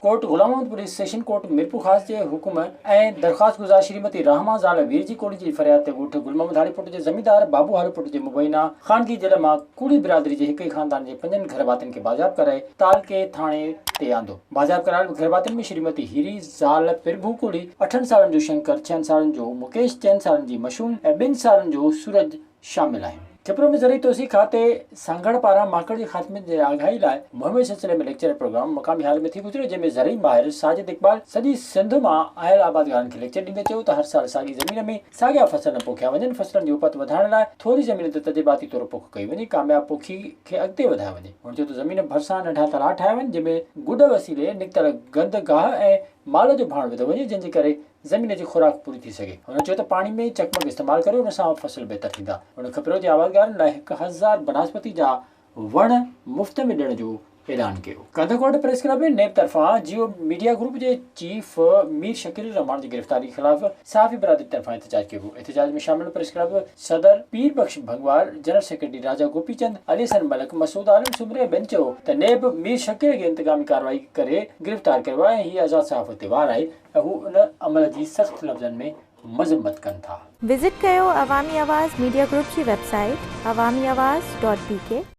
Court गुलाम Mohammadpur session court Mirpur ख़ास जे हुकुम ऐं दरख़्वास्त गुज़ार श्रीमती रहमा ज़ाल वीर जी कोड़ी जी फरियाद ते ॻोठ गुल मोहम्मद हारीपुट जे ज़मींदार बाबू हारीपुट जे मुबैना ख़ानगी जेल मां कूड़ी बिरादरी जे हिक ई ख़ानदान जे 5 घर भातियुनि खे बाज़ाब कराए तालके थाणे ते आंदो। बाज़ाब करायल घर भातियुनि में श्रीमती हीरी ज़ाल पिरभू कुड़ी 8 सालनि जो शंकर, 6 सालनि जो मुकेश, 4 सालनि जी मशूम ऐं 2 सालनि जो सूरज शामिल आहिनि। चिपरो में ज़रिए तोसी खाते सांगड़ पारां माकड़ जे ख़ात्मे जे आगाही लाइ मुहिम सिलसिले में लेक्चर प्रोग्राम मक़ामी हाल में थी गुज़रियो, जंहिंमें ज़रई माहिर साजिद इक़बाल सॼी सिंध मां आयल आबादगारनि खे लेक्चर ॾींदे चयो त हर साल साॻी ज़मीन में साॻिया फसल न पोखिया वञनि। फसलनि जी उपत वधाइण लाइ थोरी ज़मीन ते तजुर्बाती तौर पोख कई वञे, कामयाब पोखी खे अॻिते वधायो वञे। हुन चयो त ज़मीन भरिसां नंढा तलाउ ठाहिया वञनि, जंहिंमें गुॾ वसीले निकितल गंद गाह ऐं माल जो भाण विधो वञे, जंहिंजे करे ज़मीन जी खुराक पूरी थी सघे। हुन चयो त पाणी में चकमक इस्तेमालु करियो, हुन सां फसल बहितर थींदा। हुन खपिरो जे आबादगारनि लाइ 1000 बनस्पति जा वण मुफ़्त में ॾियण जो ऐलान कयो। कंदकोट प्रेस क्लब में नेब तरफ़ां जियो मीडिया ग्रुप जे चीफ मीर शकील रहमान जी गिरफ़्तारी के ख़िलाफ़ सहाफ़ी बिरादरी तरफ़ां एहतजाज कयो वियो। एहतजाज में शामिल प्रेस क्लब सदर पीर बख्श भंगवार, जनरल सेक्रेटरी राजा गोपीचंद, अली हसन मलक, मसूद आलम सुमरे ॿियनि चयो त नेब मीर शकील खे इंतकामी कार्रवाई करे गिरफ़्तार कयो आहे ऐं हीअ आज़ाद सहाफ़त ते वार आहे ऐं हू उन अमल जी सख़्त लफ़्ज़नि में मज़म्मत कनि था। विज़िट कयो अवामी आवाज़ मीडिया ग्रुप जी वेबसाइट awamiawaz.pk।